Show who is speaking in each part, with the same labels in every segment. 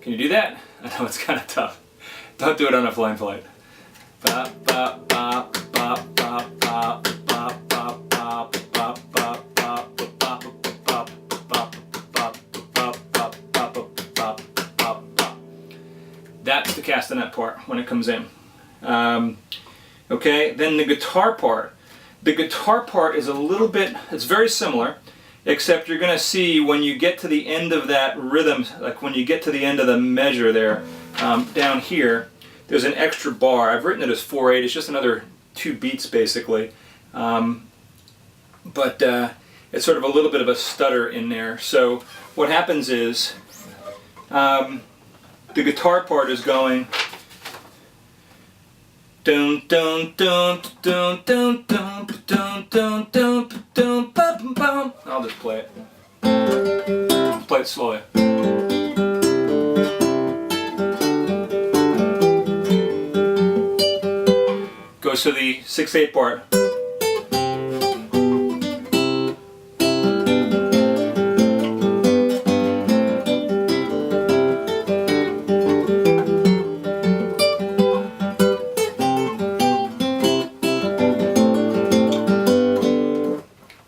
Speaker 1: Can you do that? I know it's kind of tough. Don't do it on a flying flight. That's the castanet part when it comes in. Okay, then the guitar part. The guitar part is a little bit, it's very similar, except you're going to see when you get to the end of that rhythm, like when you get to the end of the measure there, down here, there's an extra bar. I've written it as 4/8. It's just another 2 beats basically. But it's sort of a little bit of a stutter in there. So what happens is the guitar part is going dun dun dun dun dun dun dun dun dun dun bum bum. I'll just play it. Play it slowly. Goes to the 6/8 part.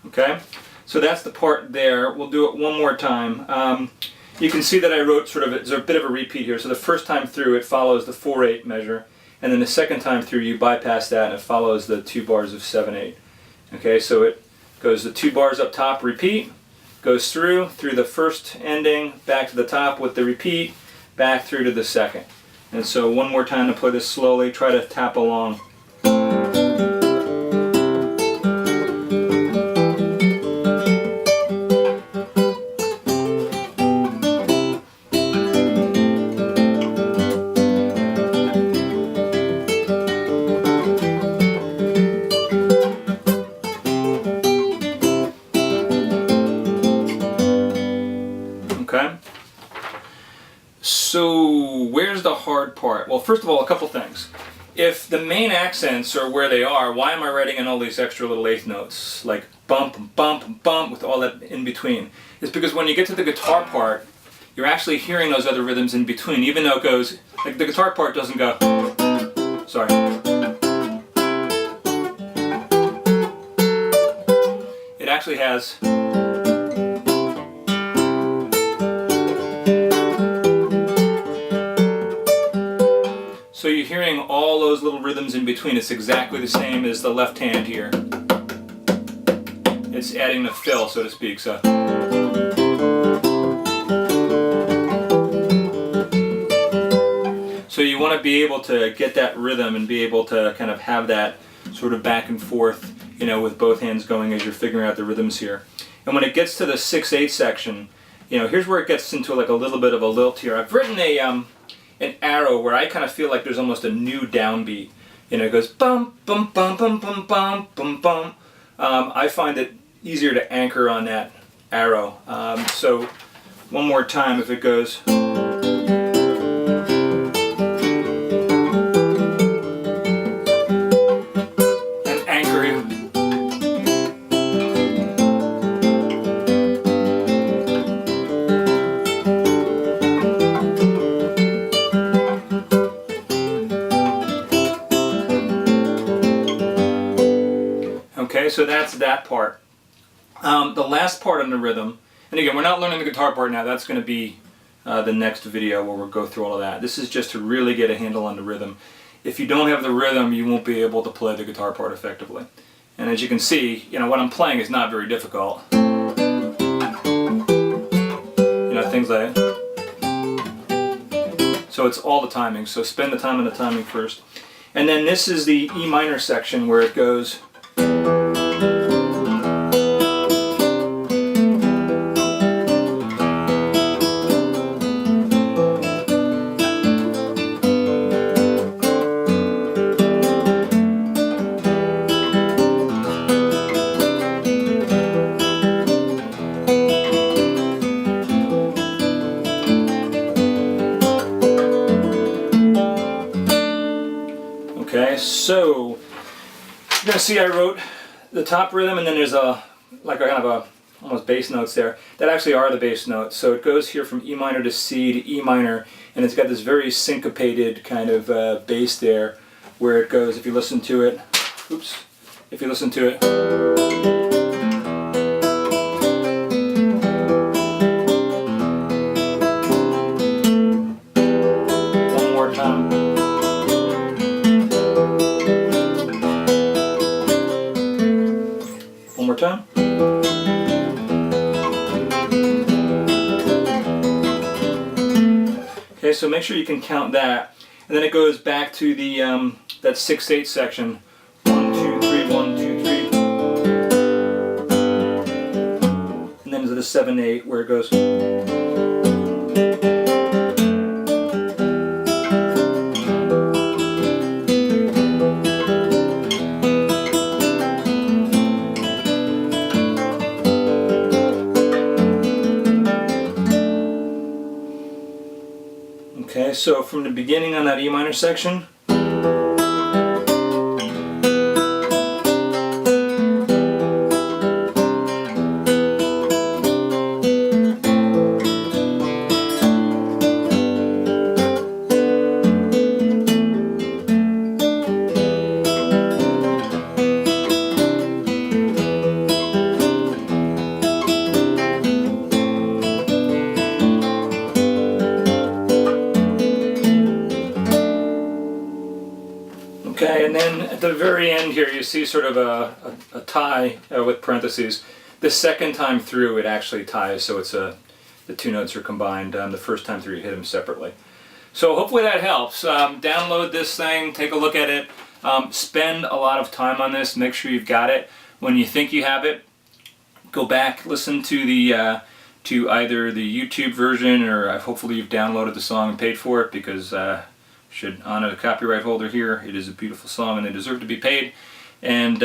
Speaker 1: Okay, so that's the part there. We'll do it one more time. You can see that I wrote sort of, there's a bit of a repeat here. So the first time through it follows the 4/8 measure, and then the second time through you bypass that and it follows the 2 bars of 7/8. Okay, so it goes the 2 bars up top, repeat, goes through the first ending, back to the top with the repeat, back through to the second. And so one more time to play this slowly, try to tap along. Okay, so where's the hard part? Well, first of all, a couple things. If the main accents are where they are, why am I writing in all these extra little eighth notes? Like bump, bump, bump, with all that in between. It's because when you get to the guitar part, you're actually hearing those other rhythms in between, even though it goes, like the guitar part doesn't go, sorry. It actually has, so you're hearing all those little rhythms in between. It's exactly the same as the left hand here. It's adding the fill, so to speak. So you want to be able to get that rhythm and be able to kind of have that sort of back and forth, you know, with both hands going as you're figuring out the rhythms here. And when it gets to the 6/8 section, you know, here's where it gets into like a little bit of a lilt here. I've written an arrow where I kind of feel like there's almost a new downbeat. You know, it goes bum bum bum bum bum bum bum bum. I find it easier to anchor on that arrow. So one more time, if it goes. And anchoring. Okay, so that's that part. The last part on the rhythm, and again, we're not learning the guitar part now, that's going to be the next video where we'll go through all of that. This is just to really get a handle on the rhythm. If you don't have the rhythm, you won't be able to play the guitar part effectively. And as you can see, you know, what I'm playing is not very difficult. You know, things like that. So it's all the timing, so spend the time on the timing first. And then this is the E minor section where it goes. Okay, So you're going to see I wrote the top rhythm, and then there's a kind of a almost bass notes there. That actually are the bass notes. So it goes here from E minor to C to E minor, and it's got this very syncopated kind of bass there, where it goes, if you listen to it, oops, if you listen to it. One more time. One more time. Okay, so make sure you can count that. And then it goes back to the that 6/8 section. 1, 2, 3, 1, 2, 3. And then to the 7/8 where it goes. Okay, so from the beginning on that E minor section, okay, and then at the very end here you see sort of a tie with parentheses. The second time through it actually ties, so it's the two notes are combined. The first time through you hit them separately. So hopefully that helps. Download this thing, take a look at it, spend a lot of time on this, make sure you've got it. When you think you have it, go back, listen to the to either the YouTube version, or hopefully you've downloaded the song and paid for it, because should honor the copyright holder here. It is a beautiful song and they deserve to be paid. And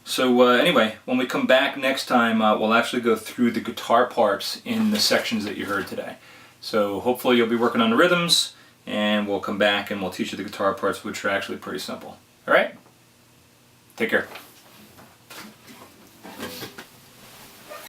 Speaker 1: anyway, when we come back next time, we'll actually go through the guitar parts in the sections that you heard today. So hopefully you'll be working on the rhythms, and we'll come back and we'll teach you the guitar parts, which are actually pretty simple. Alright? Take care.